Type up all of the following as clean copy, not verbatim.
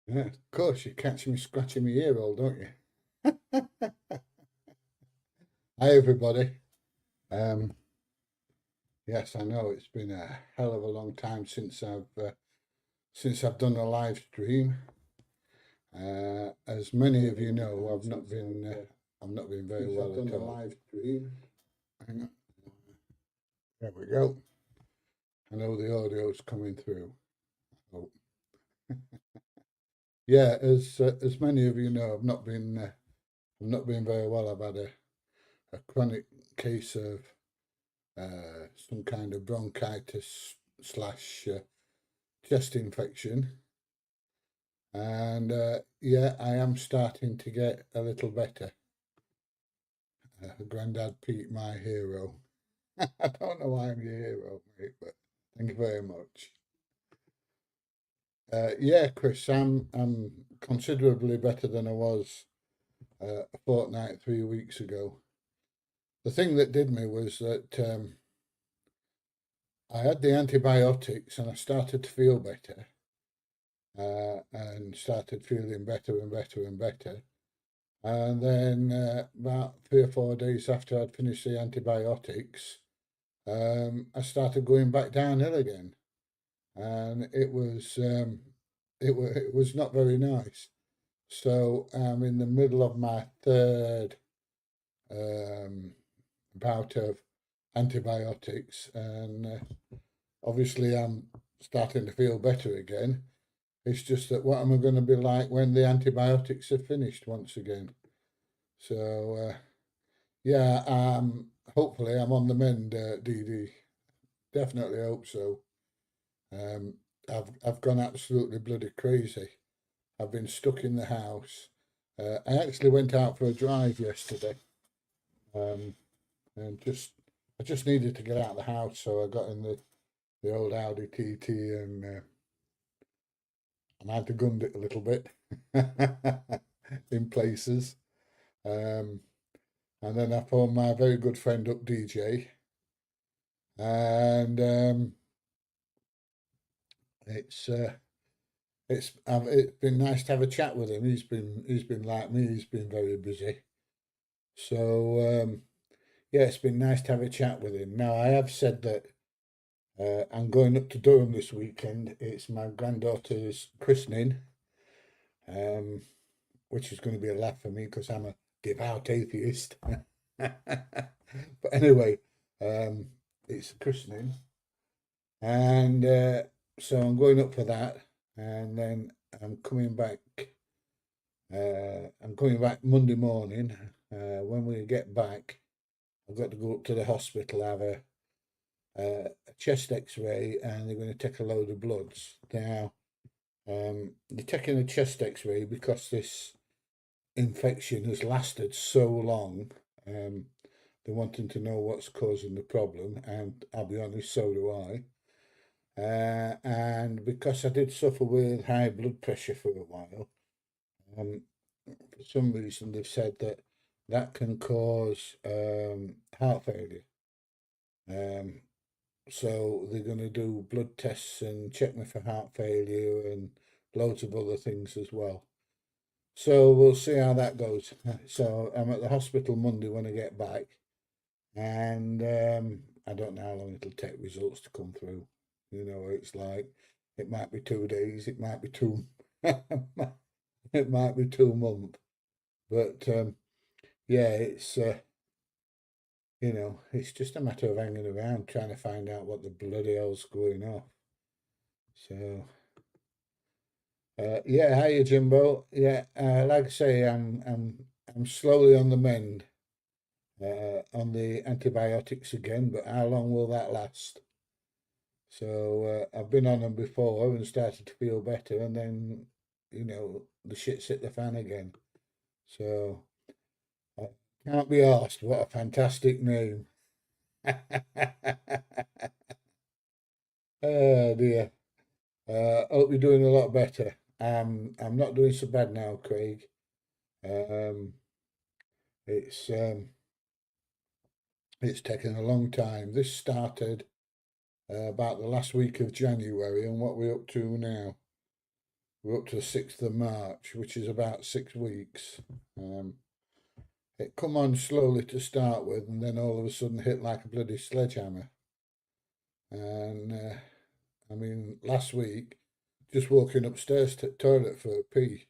Yeah, of course, you catch me scratching my ear hole, don't you? Hi, everybody. Um, yes, I know it's been a hell of a long time since I've done a live stream. As many of you know, I've not been very well at all. Live stream. Hang on. There we go. I know the audio's coming through. Oh. Yeah, as many of you know, I've not been very well. I've had a chronic case of some kind of bronchitis slash chest infection, and yeah, I am starting to get a little better. Grandad Pete, my hero. I don't know why I'm your hero, mate, but thank you very much. Yeah, Chris, I'm considerably better than I was a fortnight, 3 weeks ago. The thing that did me was that I had the antibiotics and I started to feel better. And started feeling better and better and better. And then about 3 or 4 days after I'd finished the antibiotics, I started going back downhill again, and it was not very nice. So I'm in the middle of my third um, bout of antibiotics, and obviously I'm starting to feel better again. It's just that what am I going to be like when the antibiotics are finished once again? So yeah, hopefully I'm on the mend, Dee Dee. Definitely hope so. Um, I've gone absolutely bloody crazy. I've been stuck in the house. I actually went out for a drive yesterday, um, and I just needed to get out of the house, so I got in the old Audi TT and I had to gun it a little bit in places. Um, and then I phoned my very good friend up, DJ, and it's it's been nice to have a chat with him. He's been like me. He's been very busy. So yeah, it's been nice to have a chat with him. Now I have said that I'm going up to Durham this weekend. It's my granddaughter's christening, um, which is going to be a laugh for me because I'm a devout atheist. But anyway, um, it's a christening, and so I'm going up for that, and then I'm coming back. I'm coming back Monday morning. When we get back, I've got to go up to the hospital, have a chest X-ray, and they're going to take a load of bloods. Now, they're taking a chest X-ray because this infection has lasted so long. They're wanting to know what's causing the problem, and I'll be honest, so do I. And because I did suffer with high blood pressure for a while, um, for some reason they've said that that can cause heart failure. Um, so they're going to do blood tests and check me for heart failure and loads of other things as well. So we'll see how that goes. So I'm at the hospital Monday when I get back, and I don't know how long it'll take results to come through. You know, it's like it might be 2 days, it might be two, it might be 2 months, but yeah, it's you know, it's just a matter of hanging around trying to find out what the bloody hell's going on. So yeah, hiya Jimbo. Yeah, like I say, I'm slowly on the mend on the antibiotics again, but how long will that last? So I've been on them before and started to feel better, and then you know the shit's hit the fan again. So can't be asked. What a fantastic name! Oh dear. Hope you're doing a lot better. I'm not doing so bad now, Craig. Um, it's um, it's taken a long time. This started about the last week of January, and what we're up to now. we're up to the 6th of March, which is about 6 weeks. It come on slowly to start with, and then all of a sudden hit like a bloody sledgehammer. And I mean, last week, just walking upstairs to the toilet for a pee,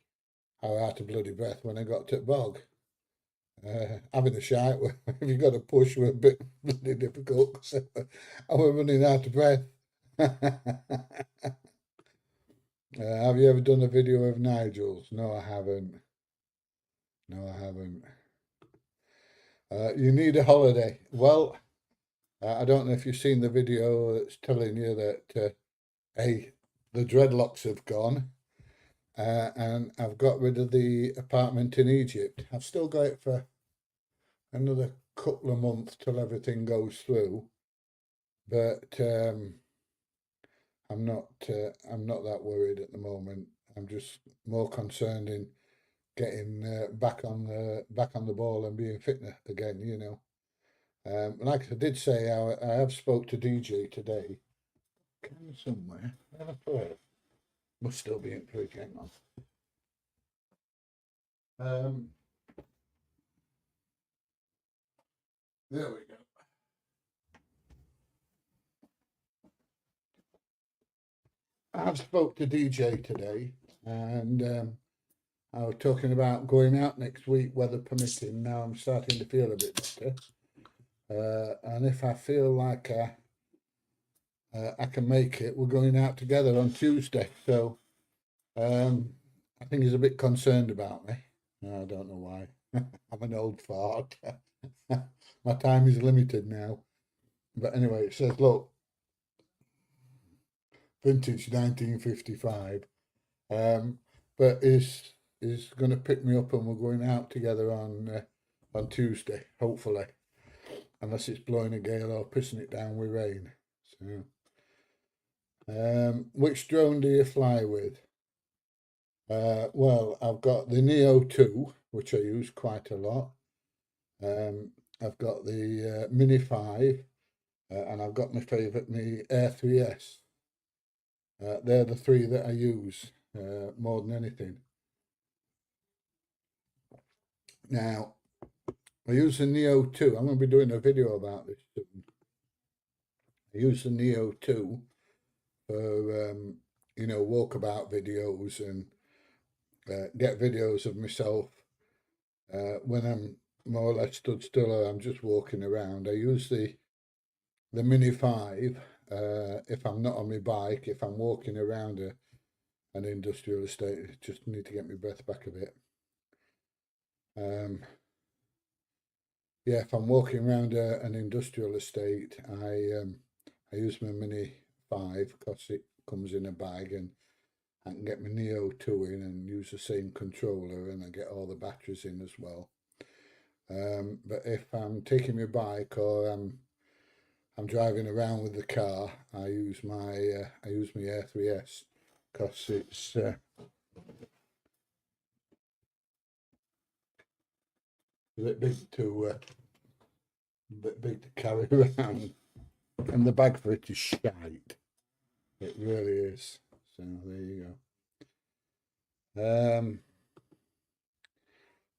I was out of bloody breath when I got to the bog. Having a shite, if you got to push, were a bit bloody difficult because I was running out of breath. Have you ever done a video of Nigel's? No, I haven't. No, I haven't. You need a holiday. Well, I don't know if you've seen the video that's telling you that, hey, the dreadlocks have gone, and I've got rid of the apartment in Egypt. I've still got it for another couple of months till everything goes through, but I'm not that worried at the moment. I'm just more concerned in getting back on the ball and being fit again. You know, like I did say, I have spoke to DJ today. Can somewhere? Where have I put it? Must still be in fridge. Hang on. There we go. I've spoke to DJ today, and I was talking about going out next week, weather permitting. Now I'm starting to feel a bit better, and if I feel like I can make it, we're going out together on Tuesday. So I think he's a bit concerned about me. I don't know why. I'm an old fart. My time is limited now. But anyway, it says, look, vintage 1955. But is going to pick me up and we're going out together on Tuesday, hopefully, unless it's blowing a gale or pissing it down with rain. So, which drone do you fly with? Well, I've got the Neo 2, which I use quite a lot. I've got the Mini 5, and I've got my favourite, my Air 3S. They're the three that I use more than anything. Now, I use the Neo 2. I'm going to be doing a video about this soon. I use the Neo 2 for, walkabout videos and get videos of myself when I'm more or less stood still or I'm just walking around. I use the Mini 5 if I'm not on my bike, if I'm walking around an industrial estate, just need to get my breath back a bit. Yeah, if I'm walking around an industrial estate, I use my Mini 5 because it comes in a bag and I can get my Neo 2 in and use the same controller and I get all the batteries in as well. But if I'm taking my bike or I'm driving around with the car, I use my Air 3S because it's a bit big to carry around, and the bag for it is shite. It really is. So there you go.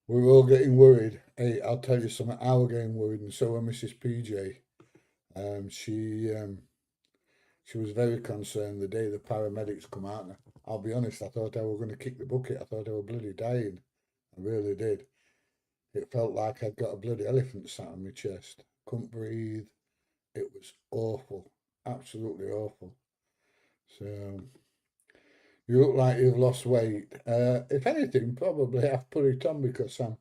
We're all getting worried. Hey, I'll tell you something. I was getting worried, and so were Mrs. PJ. She was very concerned the day the paramedics come out. And I'll be honest, I thought I was going to kick the bucket. I thought I was bloody dying. I really did. It felt like I'd got a bloody elephant sat on my chest. Couldn't breathe. It was awful. Absolutely awful. So you look like you've lost weight. If anything, probably I've put it on because I've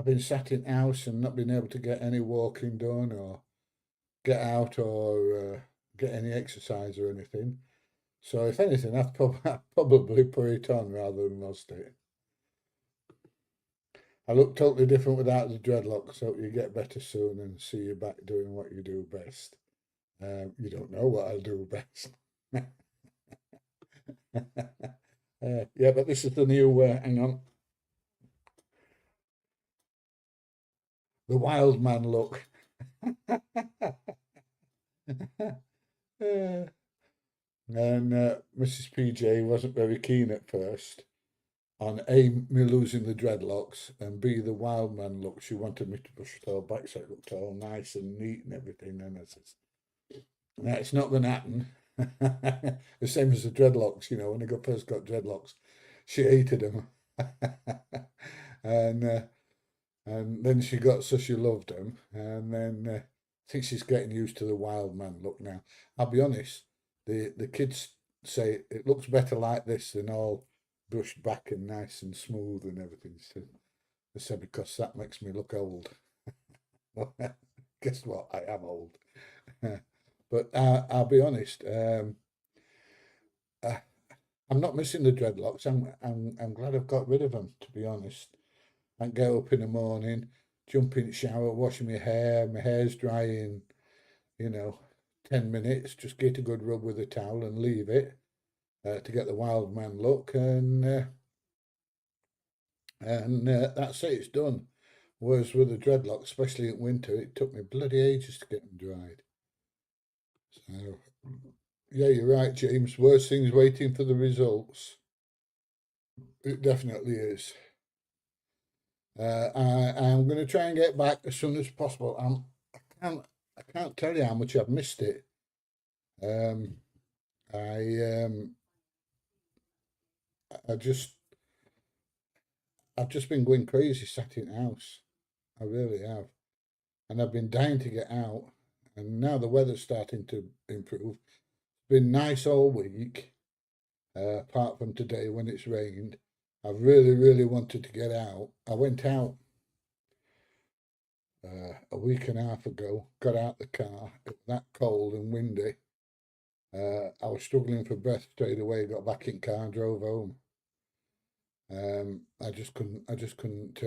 been sat in house and not been able to get any walking done or get out or get any exercise or anything. So if anything, I'd probably put it on rather than lost it. I look totally different without the dreadlocks. Hope you get better soon and see you back doing what you do best. You don't know what I'll do best. Yeah, but this is the new, hang on, the wild man look. And Mrs. PJ wasn't very keen at first on A, me losing the dreadlocks, and B, the wild man look. She wanted me to brush it all back so it looked all nice and neat and everything. And I says, no, it's not going to happen. The same as the dreadlocks, you know, when I first got dreadlocks, she hated them. and and then she got so she loved them. And then I think she's getting used to the wild man look now. I'll be honest, the kids say it looks better like this than all brushed back and nice and smooth and everything. So they said because that makes me look old. Well, guess what? I am old. But I'll be honest. Uh, I'm not missing the dreadlocks. I'm glad I've got rid of them. To be honest, I can get up in the morning, jump in the shower, wash my hair. My hair's drying. 10 minutes. Just get a good rub with a towel and leave it to get the wild man look, and that's it. It's done. Whereas with the dreadlocks, especially in winter, it took me bloody ages to get them dried. So, yeah, you're right, James. Worst thing's waiting for the results. It definitely is. I'm going to try and get back as soon as possible. I can't tell you how much I've missed it. Um, I um, I just I've just been going crazy sat in the house. I really have, and I've been dying to get out. And now the weather's starting to improve. It's been nice all week, apart from today when it's rained. I really, really wanted to get out. I went out a week and a half ago, got out the car. It was that cold and windy. I was struggling for breath straight away. Got back in car and drove home. I just couldn't. I just couldn't.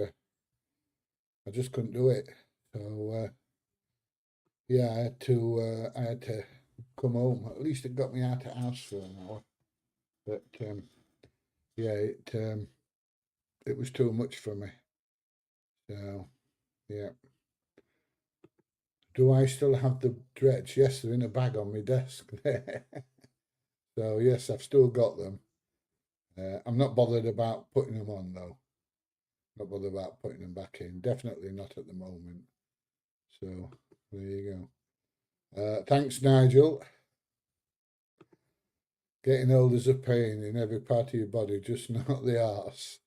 I just couldn't do it. So yeah, I had to come home. At least it got me out of the house for an hour. But yeah, it was too much for me. So yeah. Do I still have the dreads? Yes, they're in a bag on my desk. So yes, I've still got them. I'm not bothered about putting them on though. Not bothered about putting them back in. Definitely not at the moment. So there you go. Thanks, Nigel. Getting old is a pain in every part of your body, just not the arse.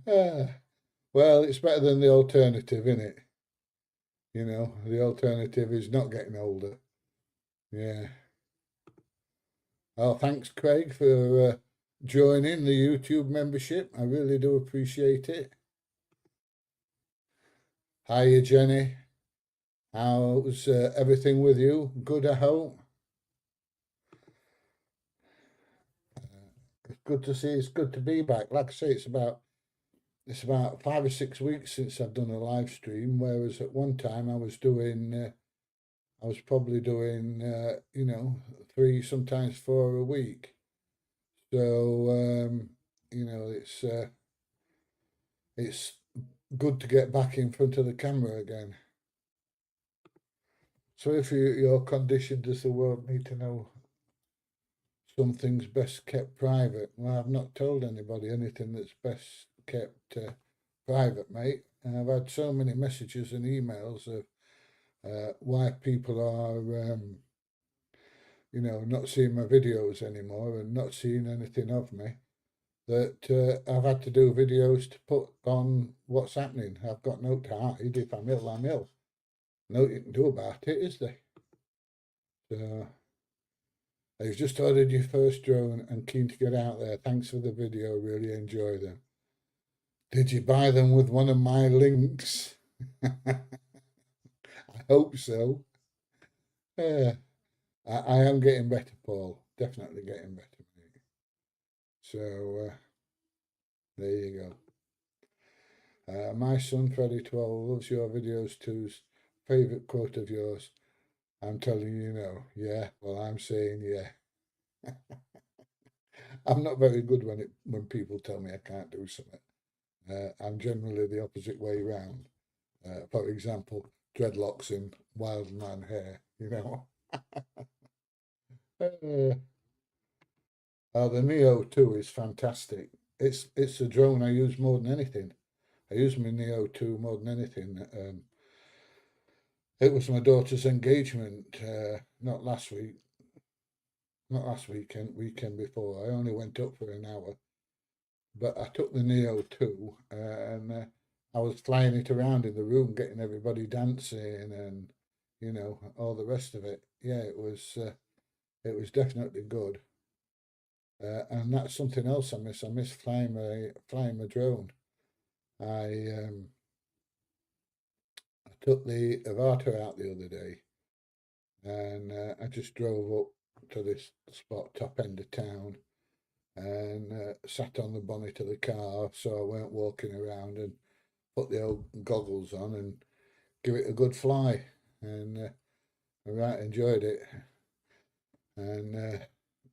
Well, it's better than the alternative, isn't it? The alternative is not getting older. Yeah. Oh, thanks, Craig, for joining the YouTube membership. I really do appreciate it. Hiya, Jenny. How's everything with you? Good, I hope. It's good to see. It's good to be back. Like I say, it's about 5 or 6 weeks since I've done a live stream. Whereas at one time I was probably doing 3, sometimes 4 a week. So it's good to get back in front of the camera again. So if you're conditioned, does the world need to know something's best kept private? Well, I've not told anybody anything that's best kept private, mate. And I've had so many messages and emails of why people are, not seeing my videos anymore and not seeing anything of me. That I've had to do videos to put on what's happening. I've got no to hide. If I'm ill, I'm ill. No, you can do about it, is there? So I've just ordered your first drone and keen to get out there. Thanks for the video. Really enjoy them. Did you buy them with one of my links? I hope so. Yeah, I am getting better, Paul. Definitely getting better, mate. So there you go. My son Freddie 12 loves your videos too. Favorite quote of yours. I'm telling you no. Yeah, well, I'm saying yeah. I'm not very good when people tell me I can't do something. I'm generally the opposite way round. For example, dreadlocks and wild man hair. The Neo 2 is fantastic. It's a drone I use more than anything. I use my Neo 2 more than anything. It was my daughter's engagement, not last weekend before. I only went up for an hour, but I took the Neo 2 and I was flying it around in the room, getting everybody dancing and all the rest of it. Yeah, it was definitely good. And that's something else I miss. I miss flying my drone. I I took the Avata out the other day, and I just drove up to this spot top end of town, and sat on the bonnet of the car so I weren't walking around, and put the old goggles on and give it a good fly, and I right enjoyed it. And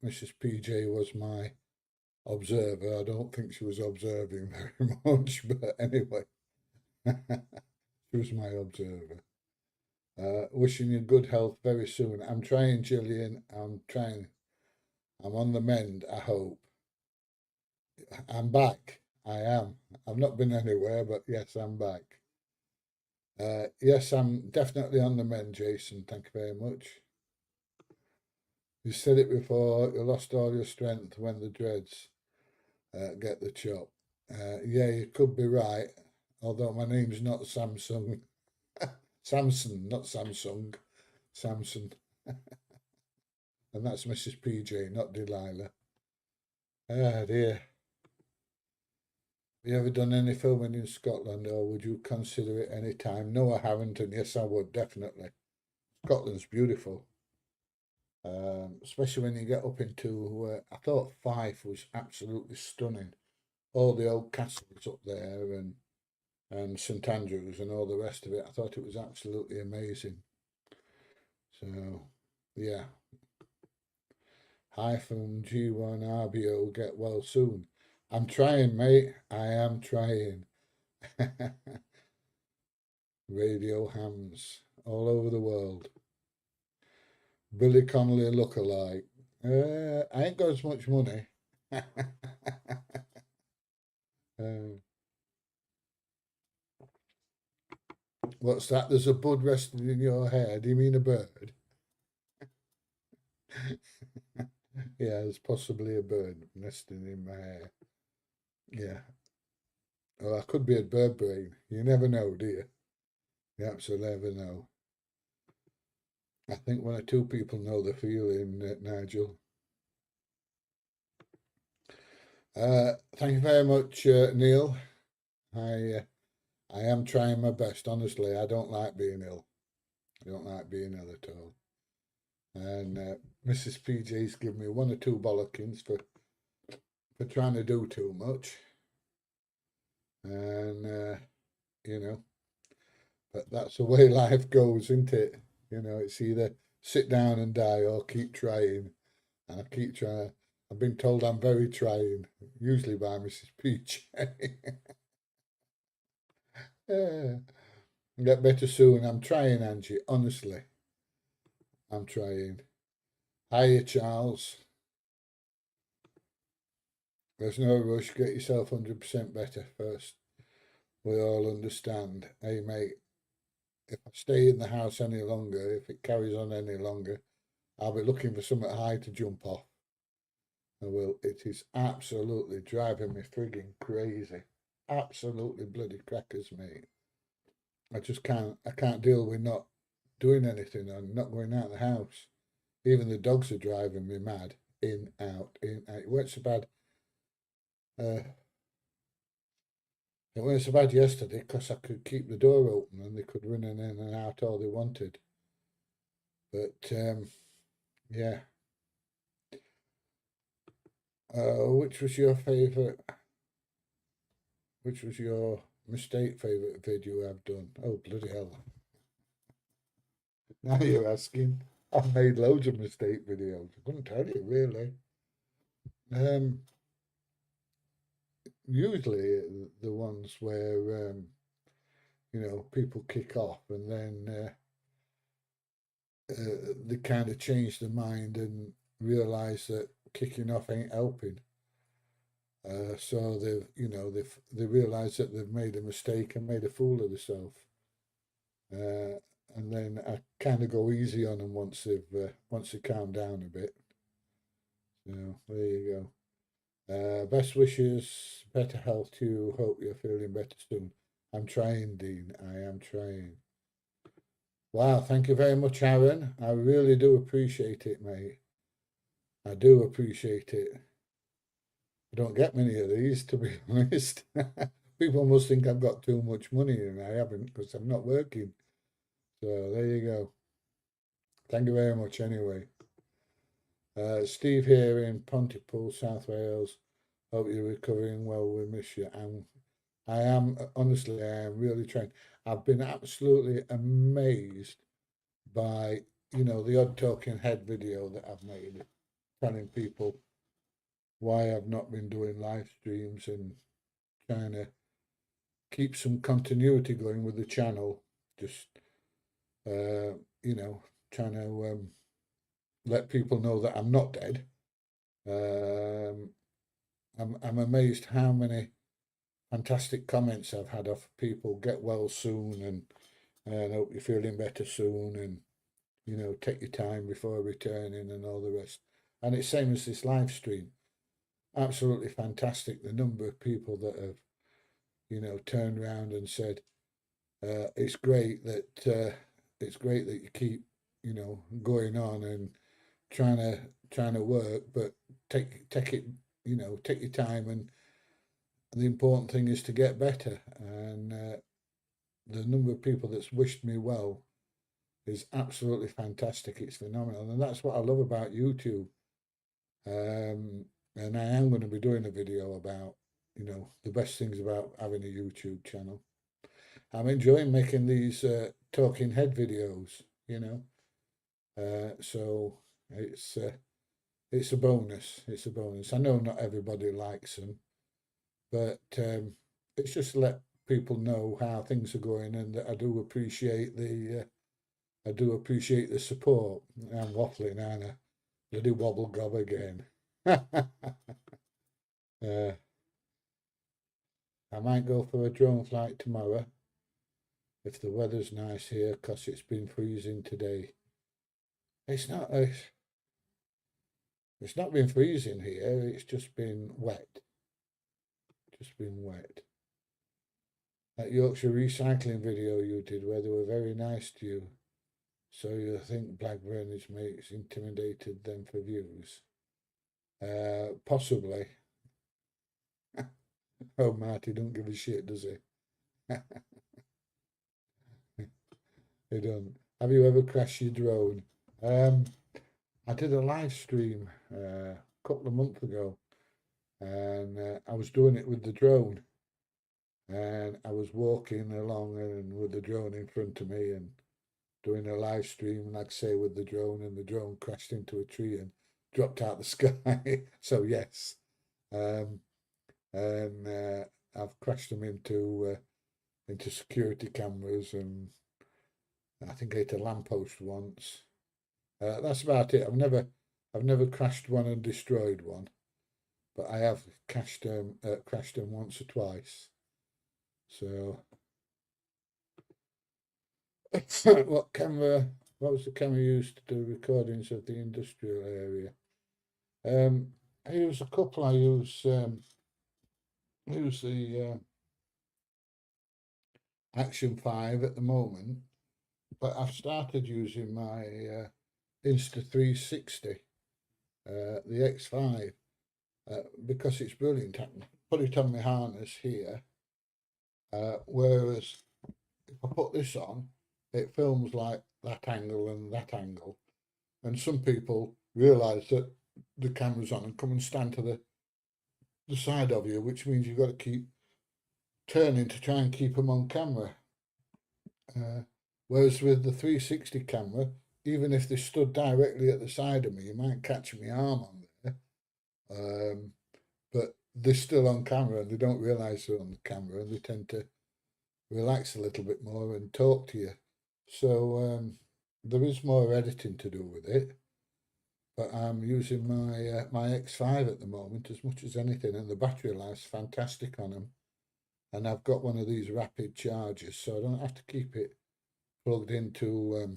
Mrs. PJ was my observer. I don't think she was observing very much, but anyway, she was my observer. Wishing you good health very soon. I'm trying, Gillian. I'm trying. I'm on the mend, I hope. I'm back. I am. I've not been anywhere, but yes, I'm back. Yes, I'm definitely on the mend, Jason. Thank you very much. You said it before, you lost all your strength when the dreads get the chop. Yeah, you could be right, although my name's not Samsung. Samson, not Samsung. Samson. And that's Mrs. PJ, not Delilah. Ah, dear. Have you ever done any filming in Scotland, or would you consider it any time? No, I haven't, and yes, I would, definitely. Scotland's beautiful. Especially when you get up into, I thought Fife was absolutely stunning. All the old castles up there and St Andrews and all the rest of it. I thought it was absolutely amazing. So, yeah. Hi from G1RBO, get well soon. I'm trying, mate. I am trying. Radio hams all over the world. Billy Connolly look-alike. I ain't got as much money. What's that? There's a bud resting in your hair. Do you mean a bird? Yeah, there's possibly a bird nesting in my hair. Yeah. Well, I could be a bird brain. You never know, do you? You absolutely never know. I think one or two people know the feeling, Nigel. Thank you very much, Neil. I am trying my best, honestly. I don't like being ill. I don't like being ill at all. And Mrs. PJ's given me one or two bollockings for trying to do too much. And but that's the way life goes, isn't it? It's either sit down and die or keep trying. And I keep trying. I've been told I'm very trying, usually by Mrs. Peach. Yeah. Get better soon. I'm trying, Angie. Honestly, I'm trying. Hiya, Charles. There's no rush. Get yourself 100% better first. We all understand. Hey, mate, if I stay in the house any longer, if it carries on any longer, I'll be looking for something high to jump off. I will. It is absolutely driving me frigging crazy. Absolutely bloody crackers, mate. I can't deal with not doing anything and not going out of the house. Even the dogs are driving me mad. In, out, in, out. It weren't so bad. It weren't so bad yesterday because I could keep the door open and they could run in and out all they wanted. But yeah. Which was your favourite? Which was your mistake favourite video I've done? Oh, bloody hell. Now you're asking. I've made loads of mistake videos. I couldn't tell you, really. Usually the ones where, people kick off and then they kind of change their mind and realise that kicking off ain't helping. So they realise that they've made a mistake and made a fool of themselves. And then I kind of go easy on them once they calm down a bit. So there you go. Best wishes, better health to you. Hope you're feeling better soon. I'm trying, Dean. I am trying. Wow, thank you very much, Aaron. I really do appreciate it, mate. I do appreciate it. I don't get many of these, to be honest. People must think I've got too much money, and I haven't, because I'm not working. So there you go. Thank you very much, anyway. Steve here in Pontypool, South Wales. Hope you're recovering well. We miss you. I am, honestly, I am really trying. I've been absolutely amazed by, the odd talking head video that I've made, telling people why I've not been doing live streams and trying to keep some continuity going with the channel. Just, trying to let people know that I'm not dead. I'm amazed how many fantastic comments I've had off people. Get well soon, and hope you're feeling better soon, and take your time before returning, and all the rest. And it's same as this live stream. Absolutely fantastic. The number of people that have turned around and said it's great that you keep going on and trying to work, but take it, take your time, and the important thing is to get better. And the number of people that's wished me well is absolutely fantastic. It's phenomenal, and that's what I love about YouTube. And I am going to be doing a video about the best things about having a YouTube channel. I'm enjoying making these talking head videos, so it's a bonus. It's a bonus. I know not everybody likes them, but it's just to let people know how things are going, and that I do appreciate the support. I'm waffling, aren't I? Bloody wobble gob again. I might go for a drone flight tomorrow if the weather's nice here, because it's been freezing today. It's not been freezing here, it's just been wet. That Yorkshire recycling video you did, where they were very nice to you, so you think Blackburn's mates intimidated them for views? Possibly. Oh, Marty don't give a shit, does he? He don't. Have you ever crashed your drone? I did a live stream a couple of months ago, and I was doing it with the drone, and I was walking along and with the drone in front of me and doing a live stream, like I say, with the drone, and the drone crashed into a tree and dropped out the sky. So yes, and I've crashed them into security cameras, and I think I hit a lamppost once. That's about it. I've never crashed one and destroyed one, but I have crashed them once or twice. So, what was the camera used to do recordings of the industrial area? I use a couple. I use the Action 5 at the moment, but I've started using my Insta360, the X5, because it's brilliant. I can put it on my harness here, whereas if I put this on, it films like that angle and that angle, and some people realise that the camera's on and come and stand to the side of you, which means you've got to keep turning to try and keep them on camera. Whereas with the 360 camera, even if they stood directly at the side of me, you might catch my arm on there. But they're still on camera, and they don't realise they're on the camera, and they tend to relax a little bit more and talk to you. So there is more editing to do with it. but I'm using my my X5 at the moment as much as anything, and the battery life's fantastic on them. And I've got one of these rapid chargers, so I don't have to keep it plugged into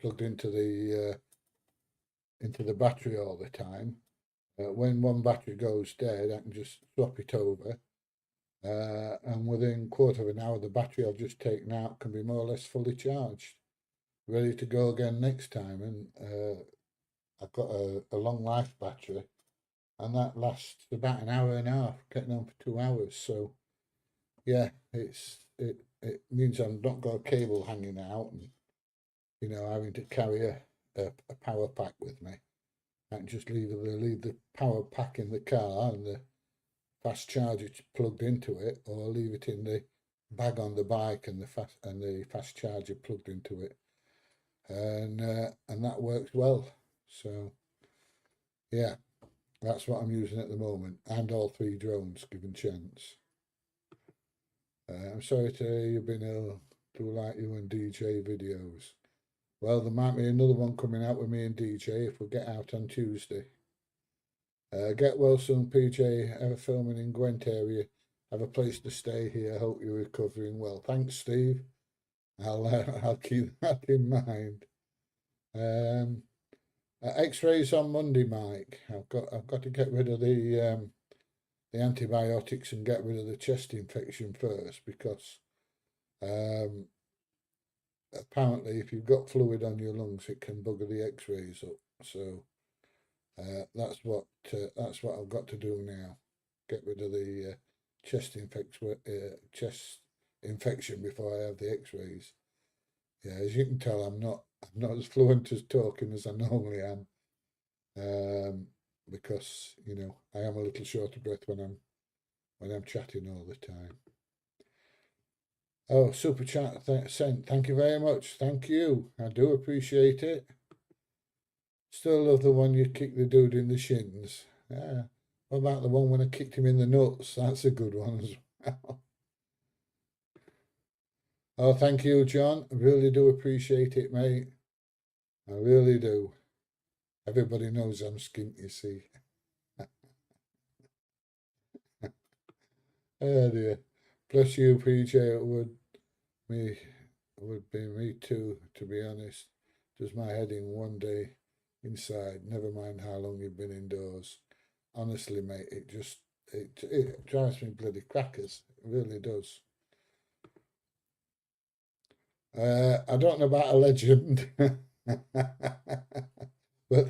into the battery all the time. When one battery goes dead, I can just swap it over, and within quarter of an hour, the battery I've just taken out can be more or less fully charged, ready to go again next time. And I've got a long life battery, and that lasts about an hour and a half, getting on for 2 hours. So yeah, it means I've not got a cable hanging out, and having to carry a power pack with me. I can just leave the power pack in the car and the fast charger plugged into it, or leave it in the bag on the bike and the fast charger plugged into it, and that works well. So yeah, that's what I'm using at the moment, and all three drones given chance. I'm sorry to hear you've been ill. Do like you and DJ videos. Well, there might be another one coming out with me and DJ if we get out on Tuesday. Get well soon, PJ. Have a filming in Gwent area. Have a place to stay here. Hope you're recovering well. Thanks, Steve. I'll keep that in mind. X-rays on Monday, Mike. I've got to get rid of the antibiotics and get rid of the chest infection first, because apparently if you've got fluid on your lungs, it can bugger the X-rays up. So that's what I've got to do now. Get rid of the chest infection before I have the X-rays. Yeah, as you can tell, I'm not as fluent as talking as I normally am, because I am a little short of breath when I'm chatting all the time. Oh, super chat sent. Thank you very much. Thank you. I do appreciate it. Still love the one you kicked the dude in the shins. Yeah. What about the one when I kicked him in the nuts? That's a good one as well. Oh, thank you, John. I really do appreciate it, mate. I really do. Everybody knows I'm skint, you see. Oh dear. Bless you, PJ. It would be me too, to be honest. Just my head in one day inside. Never mind how long you've been indoors. Honestly, mate, it drives me bloody crackers. It really does. I don't know about a legend, but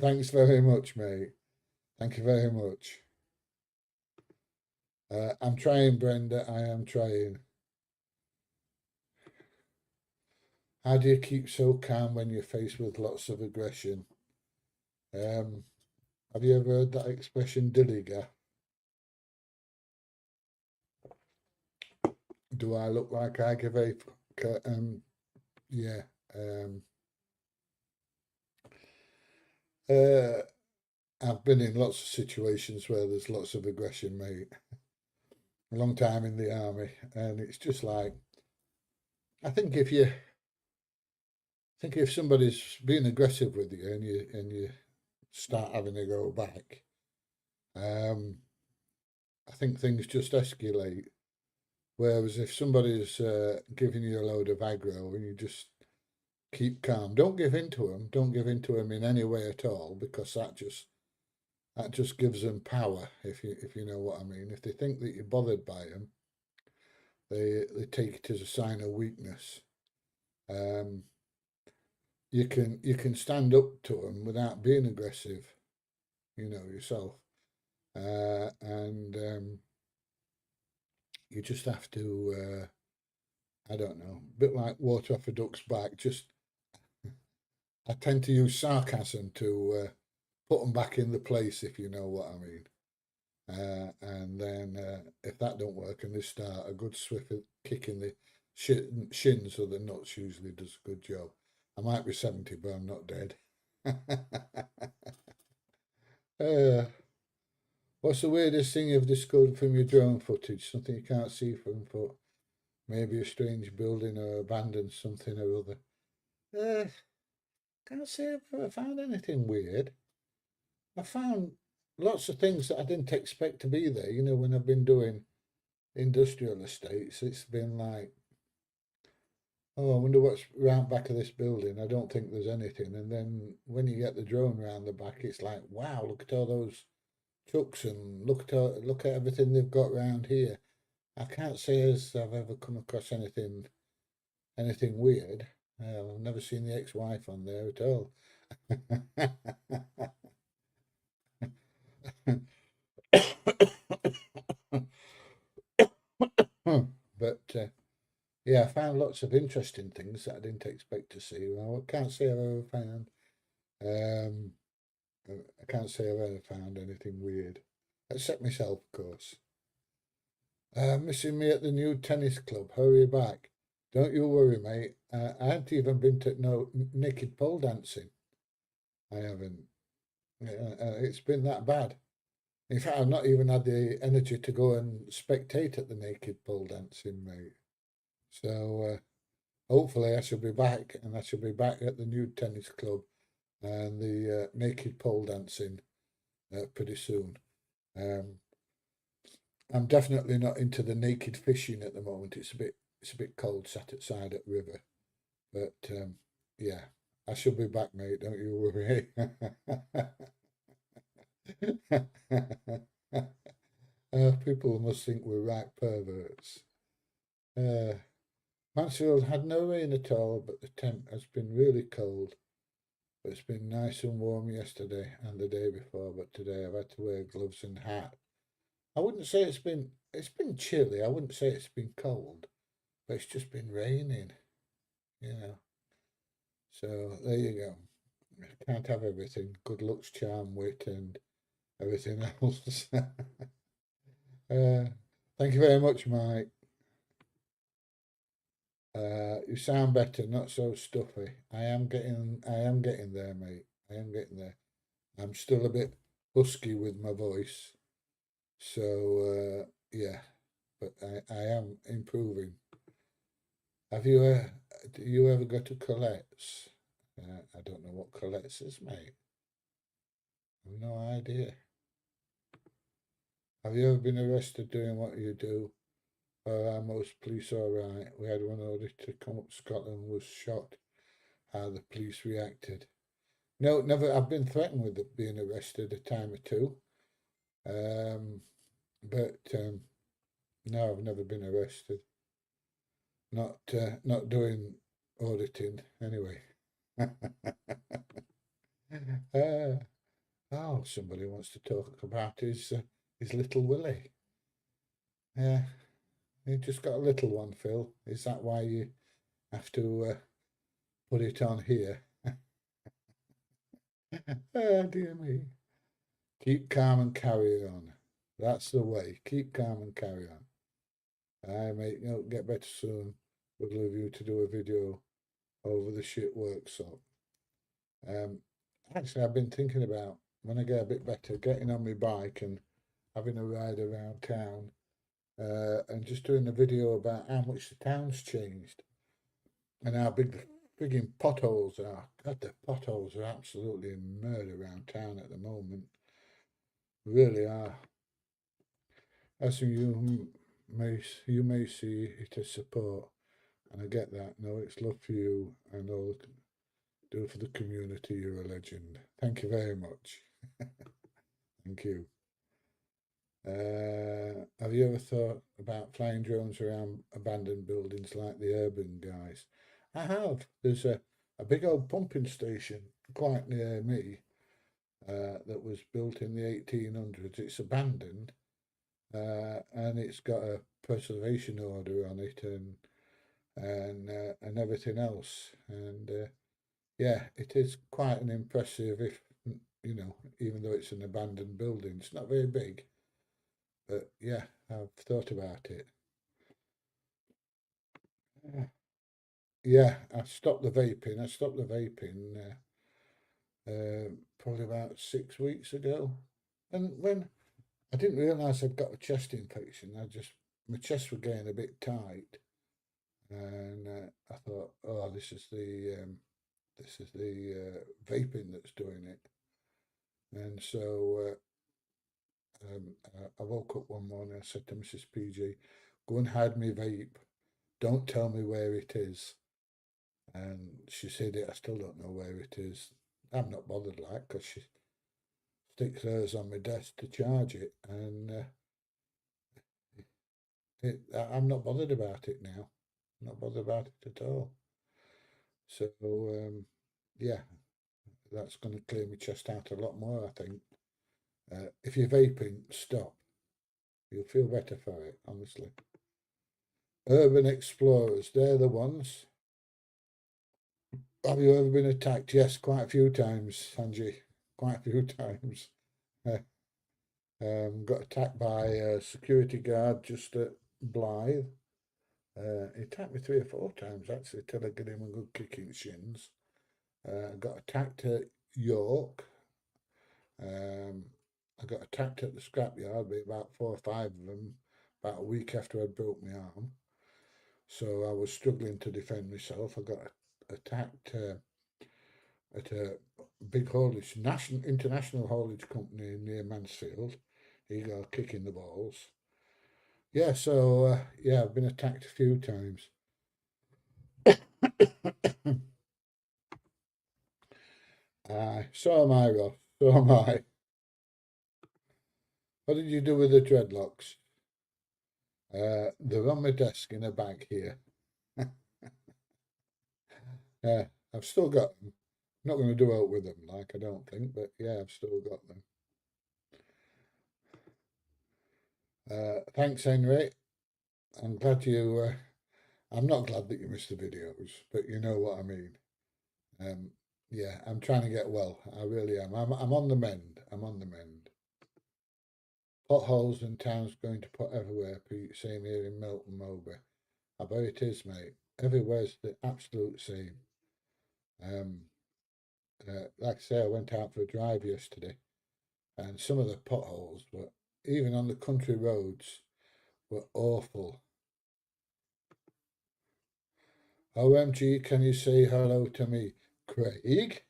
thanks very much, mate. Thank you very much. I'm trying, Brenda. I am trying. How do you keep so calm when you're faced with lots of aggression? Have you ever heard that expression, dilliga? Do I look like I give a yeah. I've been in lots of situations where there's lots of aggression, mate. A long time in the army, and it's just like, I think if somebody's being aggressive with you and you start having to go back, I think things just escalate. Whereas if somebody's giving you a load of aggro and you just keep calm, don't give in to them. Don't give in to them in any way at all, because that just gives them power. If you know what I mean. If they think that you're bothered by them, they take it as a sign of weakness. You can stand up to them without being aggressive, yourself, and you just have to. I don't know, a bit like water off a duck's back. Just I tend to use sarcasm to put them back in the place, if you know what I mean. And then if that don't work and they start, a good swift kick in the shins or the nuts usually does a good job. I might be 70, but I'm not dead. What's the weirdest thing you've discovered from your drone footage? Something you can't see from foot? Maybe a strange building or abandoned something or other. Can't say I've found anything weird. I found lots of things that I didn't expect to be there. You know, when I've been doing industrial estates, it's been like, oh, I wonder what's round back of this building. I don't think there's anything. And then when you get the drone round the back, it's like, wow, look at all those trucks and look at everything they've got round here. I can't say as I've ever come across anything weird. I've never seen the ex-wife on there at all. But yeah, I found lots of interesting things that I didn't expect to see. Well, I can't say I've ever found. Um, I can't say I've ever found anything weird, except myself, of course. Missing me at the new tennis club. Hurry back. Don't you worry, mate. I haven't even been to no naked pole dancing. I haven't. It's been that bad. In fact, I've not even had the energy to go and spectate at the naked pole dancing, mate. So hopefully I shall be back, and I shall be back at the new tennis club and the naked pole dancing pretty soon. Um, I'm definitely not into the naked fishing at the moment. It's a bit cold sat outside at river, but yeah, I shall be back, mate. Don't you worry. People must think we're right perverts. Uh, Mansfield had no rain at all, but the temp has been really cold. But it's been nice and warm yesterday and the day before, but today I've had to wear gloves and hat. I wouldn't say it's been chilly. I wouldn't say it's been cold, but it's just been raining, you know. So there you go. Can't have everything. Good looks, charm, wit, and everything else. Thank you very much, Mike. You sound better, not so stuffy. I am getting there, mate. I am getting there. I'm still a bit husky with my voice, so yeah, but I am improving. Have you do you ever go to Colette's? I don't know what Colette's is, mate. I've no idea. Have you ever been arrested doing what you do? Are most police all right? We had one auditor come up to Scotland was shocked how the police reacted. No, never. I've been threatened with being arrested a time or two, um, but no, I've never been arrested. Not doing auditing anyway. uh, oh, somebody wants to talk about his little Willie. Yeah, he just got a little one, Phil. Is that why you have to put it on here? Oh, dear me. Keep calm and carry on. That's the way. Keep calm and carry on. I mate, get better soon. Would love you to do a video over the shit workshop. Um, Actually, I've been thinking about when I get a bit better, getting on my bike and having a ride around town, and just doing a video about how much the town's changed and how big the frigging potholes are. God, the potholes are absolutely murder around town at the moment. Really are. As you may see it as support, and I get that. No, it's love for you and all do for the community. You're a legend. Thank you very much. Thank you. Have you ever thought about flying drones around abandoned buildings like the urban guys? I have. There's a big old pumping station quite near me that was built in the 1800s. It's abandoned, and it's got a preservation order on it and everything else. And yeah, it is quite an impressive, if even though it's an abandoned building, it's not very big. But yeah, I've thought about it. Yeah, I stopped the vaping. I stopped the vaping probably about 6 weeks ago. And when I didn't realise I'd got a chest infection, my chest was getting a bit tight, and I thought, oh, this is the vaping that's doing it. And so I woke up one morning, I said to Mrs. PG, go and hide me vape. Don't tell me where it is. And she said, I still don't know where it is. I'm not bothered, like, because she sticks hers on my desk to charge it. And I'm not bothered about it now. I'm not bothered about it at all. So, yeah, that's going to clear my chest out a lot more, I think. If you're vaping, stop. You'll feel better for it, honestly. Urban explorers, they're the ones. Have you ever been attacked? Yes, quite a few times, Sanji. Quite a few times. Got attacked by a security guard just at Blythe. He attacked me 3 or 4 times, actually, till I get him a good kick in the shins. Got attacked at York. I got attacked at the scrapyard by about 4 or 5 of them about a week after I broke my arm. So I was struggling to defend myself. I got attacked at a big haulage, international haulage company near Mansfield. He got a kick in the balls. Yeah, so yeah, I've been attacked a few times. So am I, Ross. So am I. What did you do with the dreadlocks? They're on my desk in a bag here. Yeah, I've still got them. I'm not going to do out with them, like, I don't think, but yeah, I've still got them. Thanks, Henry. I'm glad you. I'm not glad that you missed the videos, but you know what I mean. Yeah, I'm trying to get well. I really am. I'm on the mend. I'm on the mend. Potholes and towns going to pot everywhere, Pete, same here in Melton Mowbray. I bet it is, mate. Everywhere's the absolute same. Like I say, I went out for a drive yesterday, and some of the potholes were, even on the country roads, were awful. OMG, can you say hello to me? Craig?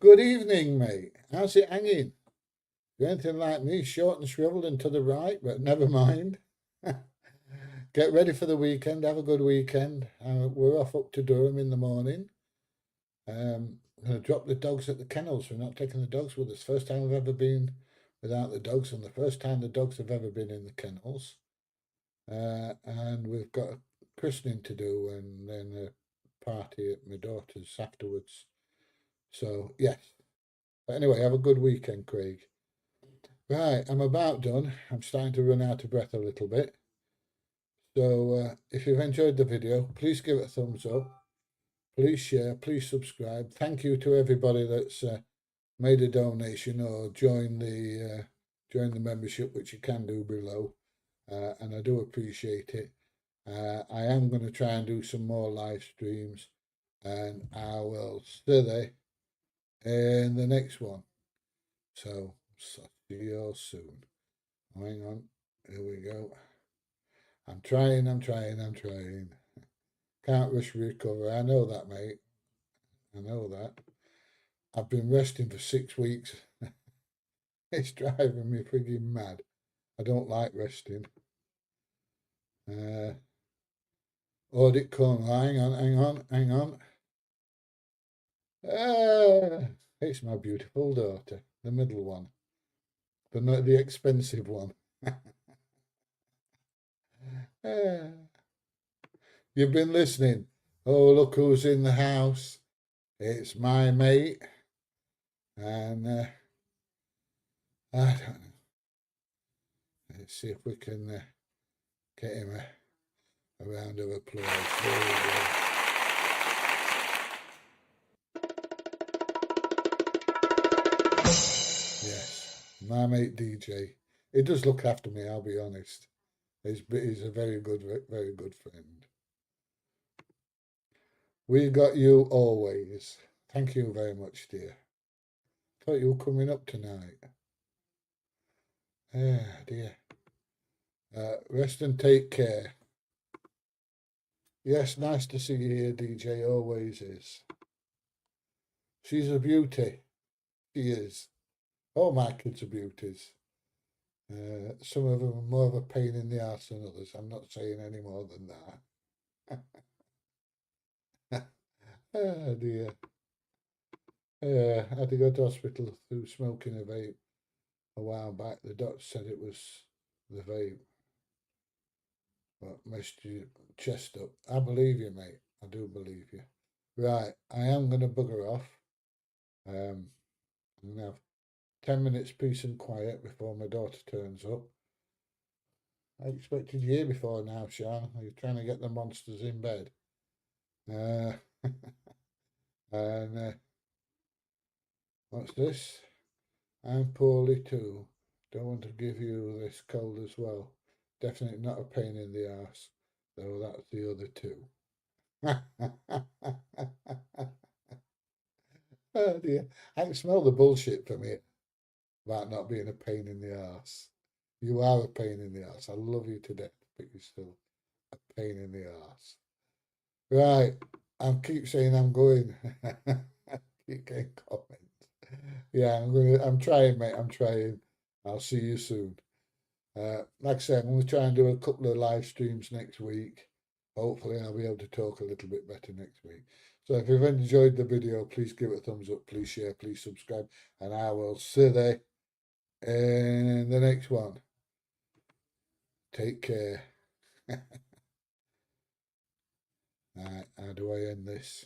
Good evening, mate. How's it hanging? You're anything like me, short and shriveled and to the right, but never mind. Get ready for the weekend. Have a good weekend. We're off up to Durham in the morning. I'm going to drop the dogs at the kennels. We're not taking the dogs with us. First time we've ever been without the dogs, and the first time the dogs have ever been in the kennels. And we've got a christening to do and then a party at my daughter's afterwards. So, yes. But anyway, have a good weekend, Craig. Right, I'm about done. I'm starting to run out of breath a little bit. So if you've enjoyed the video, please give it a thumbs up. Please share, please subscribe. Thank you to everybody that's made a donation or joined the membership, which you can do below. And I do appreciate it. I am going to try and do some more live streams, and I will see you in the next one. So see you soon. Hang on, here we go. I'm trying. Can't rush recover. I know that, mate. I know that. I've been resting for 6 weeks. It's driving me frigging mad. I don't like resting. Audit come. Hang on. It's my beautiful daughter, the middle one, but not the expensive one. You've been listening. Oh, look who's in the house. It's my mate. And I don't know. Let's see if we can get him a round of applause. Yes, my mate DJ. He does look after me, I'll be honest. He's a very good friend. We got you always. Thank you very much, dear. Thought you were coming up tonight. Ah, dear. Rest and take care. Yes, nice to see you here, DJ. Always is. She's a beauty. She is. All my kids are beauties. Some of them are more of a pain in the arse than others. I'm not saying any more than that. Oh dear. I had to go to hospital through smoking a vape a while back. The doctor said it was the vape. What messed your chest up? I believe you, mate. I do believe you. Right, I am going to bugger off. I'm going to have 10 minutes peace and quiet before my daughter turns up. I expected you here before now, Sean. Are you trying to get the monsters in bed? Uh, and what's this? I'm poorly too. Don't want to give you this cold as well. Definitely not a pain in the ass, though that's the other two. Oh dear. I can smell the bullshit from it about not being a pain in the ass. You are a pain in the ass. I love you to death, but you're still a pain in the ass. Right. I keep saying I'm going. Keep getting comments. Yeah, I'm trying, mate. I'm trying. I'll see you soon. Like I said, I'm going to try and do a couple of live streams next week. Hopefully, I'll be able to talk a little bit better next week. So, if you've enjoyed the video, please give it a thumbs up, please share, please subscribe, and I will see you in the next one. Take care. Right, how do I end this?